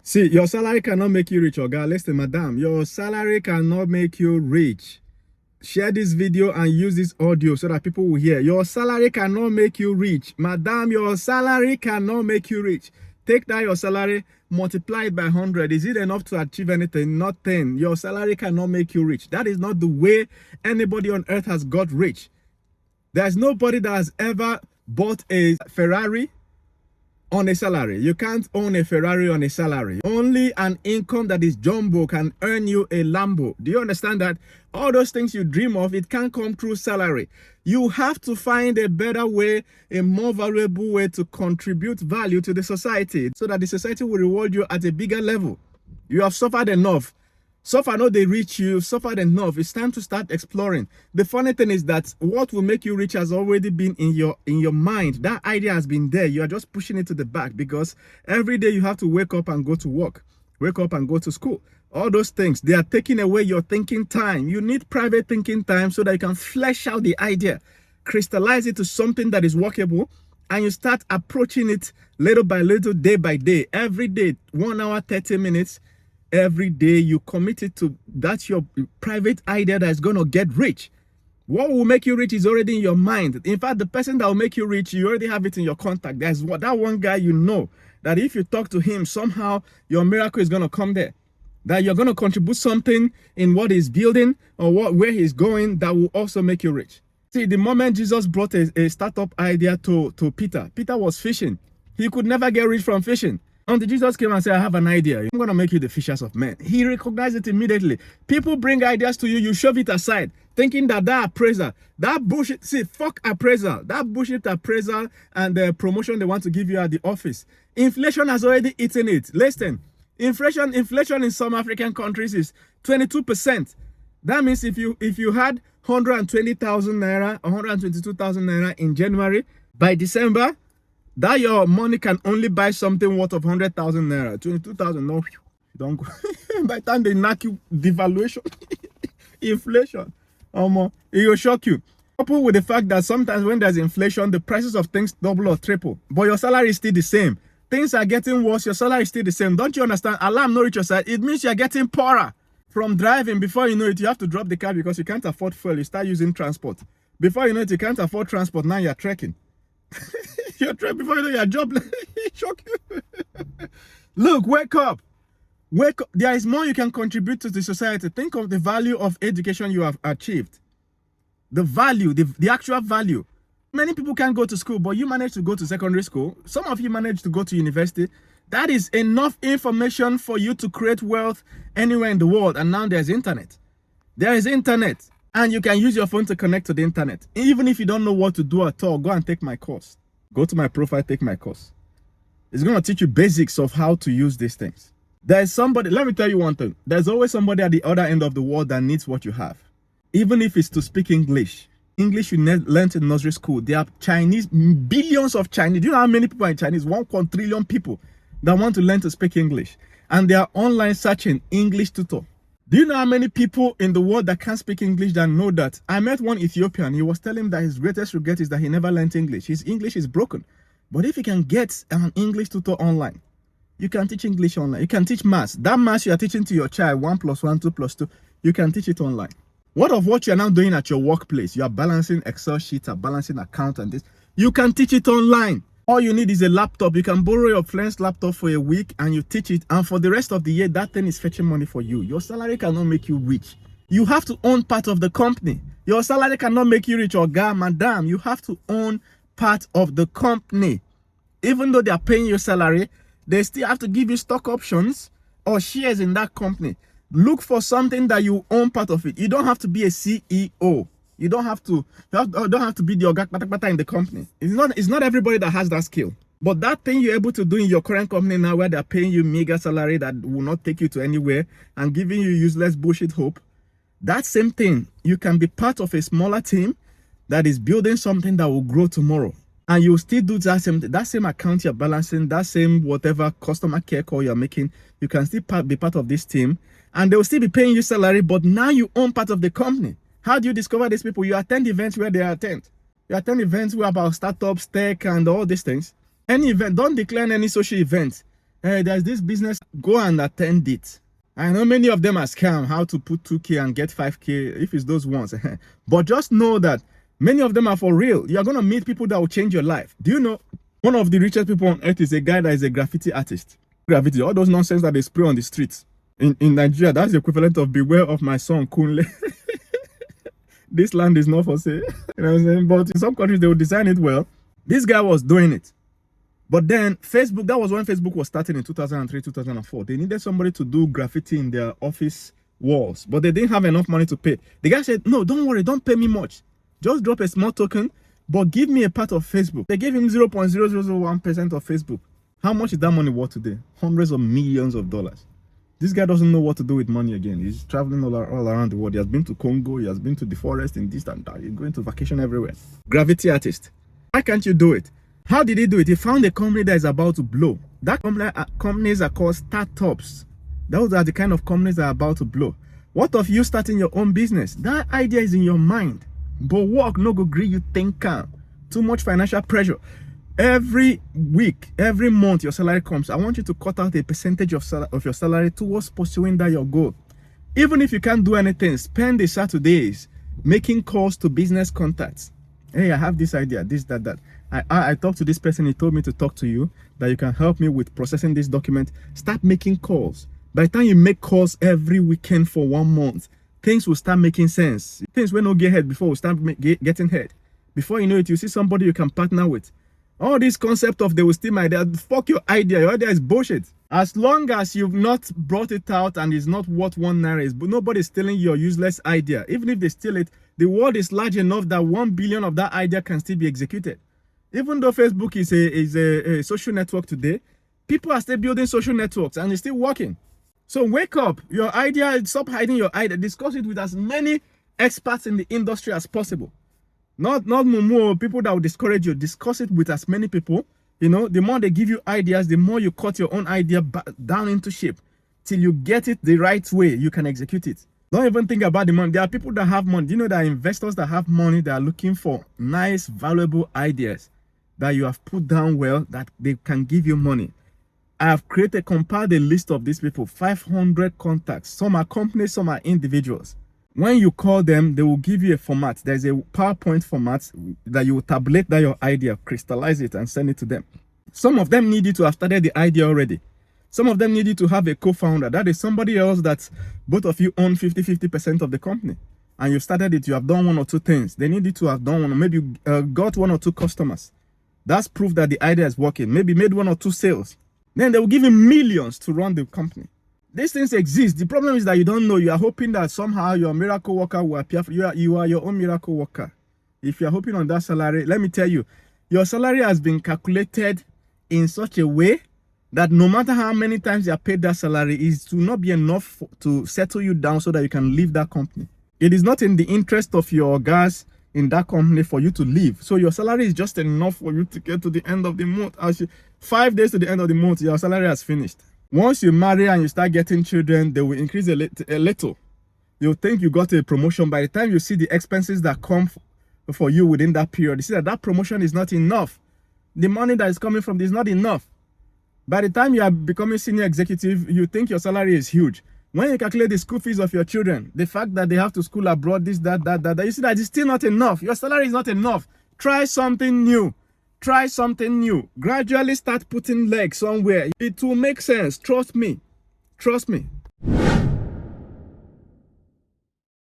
See, your salary cannot make you rich, Oga. Listen, madam, your salary cannot make you rich. Share this video and use this audio so that people will hear. Your salary cannot make you rich. Madam, your salary cannot make you rich. Take that your salary, multiply it by 100. Is it enough to achieve anything? Nothing. Your salary cannot make you rich. That is not the way anybody on earth has got rich. There's nobody that has ever bought a Ferrari on a salary. You can't own a Ferrari on a salary. Only an income that is jumbo can earn you a Lambo. Do you understand that? All those things you dream of, it can't come through salary. You have to find a better way, a more valuable way to contribute value to the society so that the society will reward you at a bigger level. You have suffered enough. Suffer no they reach you, suffered enough. It's time to start exploring. The funny thing is that what will make you rich has already been in your mind. That idea has been there. You are just pushing it to the back because every day you have to wake up and go to work, wake up and go to school. All those things, they are taking away your thinking time. You need private thinking time so that you can flesh out the idea, crystallize it to something that is workable, and you start approaching it little by little, day by day, every day, 1 hour, 30 minutes. Every day you commit it to that's your private idea that is going to get rich. What will make you rich is already in your mind. In fact, the person that will make you rich, you already have it in your contact. There's that one guy you know that if you talk to him, somehow your miracle is going to come there. That you're going to contribute something in what he's building or where he's going that will also make you rich. See, the moment Jesus brought a startup idea to Peter, Peter was fishing. He could never get rich from fishing. Until Jesus came and said, I have an idea. I'm going to make you the fishers of men. He recognized it immediately. People bring ideas to you, you shove it aside, thinking that appraisal, that bullshit, see, fuck appraisal, that bullshit appraisal and the promotion they want to give you at the office. Inflation has already eaten it. Listen, inflation in some African countries is 22%. That means if you had 120,000 naira, 122,000 naira in January, by December, that your money can only buy something worth of 100,000 naira. 22,000, no, don't go. By the time they knock you, devaluation, inflation, it will shock you. Coupled with the fact that sometimes when there's inflation, the prices of things double or triple, but your salary is still the same. Things are getting worse, your salary is still the same. Don't you understand? Alarm not reach your side. It means you're getting poorer. From driving, before you know it, you have to drop the car because you can't afford fuel. You start using transport. Before you know it, you can't afford transport. Now you're trekking. You're trekking before you know your job. Shock you. Look, wake up. Wake up. There is more you can contribute to the society. Think of the value of education you have achieved. The value, the actual value. Many people can't go to school, but you manage to go to secondary school. Some of you manage to go to university. That is enough information for you to create wealth anywhere in the world. And now there's internet. There is internet. And you can use your phone to connect to the internet. Even if you don't know what to do at all, go and take my course. Go to my profile, take my course. It's going to teach you basics of how to use these things. There's somebody, let me tell you one thing. There's always somebody at the other end of the world that needs what you have. Even if it's to speak English. English you learn in nursery school. There are Chinese, billions of Chinese. Do you know how many people are in Chinese? 1 quadrillion people that want to learn to speak English. And they are online searching English tutor. Do you know how many people in the world that can't speak English that know that? I met one Ethiopian. He was telling me that his greatest regret is that he never learned English. His English is broken. But if you can get an English tutor online, you can teach English online. You can teach maths. That maths you are teaching to your child, 1 + 1, 2 + 2, you can teach it online. What of what you're now doing at your workplace? You are balancing Excel sheets, are balancing account and this. You can teach it online. All you need is a laptop. You can borrow your friend's laptop for a week and you teach it. And for the rest of the year, that thing is fetching money for you. Your salary cannot make you rich. You have to own part of the company. Your salary cannot make you rich, or madam. You have to own part of the company. Even though they are paying your salary, they still have to give you stock options or shares in that company. Look for something that you own part of it. You don't have to be a CEO. You don't have to be the ogak in the company. It's not everybody that has that skill. But that thing you're able to do in your current company now, where they're paying you mega salary that will not take you to anywhere and giving you useless bullshit hope, that same thing, you can be part of a smaller team that is building something that will grow tomorrow. And you still do that same account you're balancing, that same whatever customer care call you're making, you can still be part of this team. And they will still be paying you salary, but now you own part of the company. How do you discover these people? You attend events where they attend. You attend events where about startups, tech, and all these things. Any event, don't decline any social event. Hey, there's this business, go and attend it. I know many of them are scam, how to put 2K and get 5K, if it's those ones. But just know that many of them are for real. You're going to meet people that will change your life. Do you know, one of the richest people on earth is a guy that is a graffiti artist. Graffiti, all those nonsense that they spray on the streets. In Nigeria, that's the equivalent of beware of my son, Kunle. This land is not for sale. You know what I'm saying? But in some countries, they will design it well. This guy was doing it. But then Facebook, that was when Facebook was starting in 2003, 2004. They needed somebody to do graffiti in their office walls, but they didn't have enough money to pay. The guy said, no, don't worry, don't pay me much. Just drop a small token, but give me a part of Facebook. They gave him 0.0001% of Facebook. How much is that money worth today? Hundreds of millions of dollars. This guy doesn't know what to do with money again. He's traveling all around the world. He has been to Congo. He has been to the forest in this and that. He's going to vacation everywhere. Graffiti artist. Why can't you do it? How did he do it? He found a company that is about to blow. That companies are called startups. Those are the kind of companies that are about to blow. What of you starting your own business? That idea is in your mind. But work no go gree you think can. Too much financial pressure. Every week, every month your salary comes. I want you to cut out a percentage of your salary towards pursuing that your goal. Even if you can't do anything, spend the Saturdays making calls to business contacts. Hey, I have this idea, this, that. I talked to this person, he told me to talk to you, that you can help me with processing this document. Start making calls. By the time you make calls every weekend for 1 month, things will start making sense. Things will not get head before we start getting head. Before you know it, you see somebody you can partner with. All this concept of they will steal my idea, fuck your idea. Your idea is bullshit. As long as you've not brought it out and it's not worth 1 naira, but nobody's stealing your useless idea. Even if they steal it, the world is large enough that 1 billion of that idea can still be executed. Even though Facebook is a social network today, people are still building social networks and it's still working. So wake up. Your idea, stop hiding your idea. Discuss it with as many experts in the industry as possible. Not more people that will discourage you. Discuss it with as many people. You know, the more they give you ideas, the more you cut your own idea down into shape till you get it the right way. You can execute it. Don't even think about the money. There are people that have money. You know, there are investors that have money that are looking for nice, valuable ideas that you have put down well, that they can give you money. I have compiled a list of these people, 500 contacts. Some are companies, some are individuals. When you call them, they will give you a format. There's a PowerPoint format that you will tabulate that your idea, crystallize it and send it to them. Some of them need you to have started the idea already. Some of them need you to have a co-founder. That is somebody else that both of you own 50% of the company. And you started it, you have done 1 or 2 things. They need you to have done one, or maybe you got 1 or 2 customers. That's proof that the idea is working. Maybe made 1 or 2 sales. Then they will give you millions to run the company. These things exist. The problem is that you don't know. You are hoping that somehow your miracle worker will appear. You are your own miracle worker. If you are hoping on that salary, let me tell you, your salary has been calculated in such a way that no matter how many times you are paid that salary, it will not be enough to settle you down so that you can leave that company. It is not in the interest of your guys in that company for you to leave. So your salary is just enough for you to get to the end of the month. 5 days to the end of the month, your salary has finished. Once you marry and you start getting children, they will increase a little. You'll think you got a promotion. By the time you see the expenses that come for you within that period, you see that promotion is not enough. The money that is coming from this is not enough. By the time you are becoming senior executive, you think your salary is huge. When you calculate the school fees of your children, the fact that they have to school abroad, this, that, you see that it's still not enough. Your salary is not enough. Try something new. Try something new. Gradually start putting legs somewhere. It will make sense. Trust me. Trust me.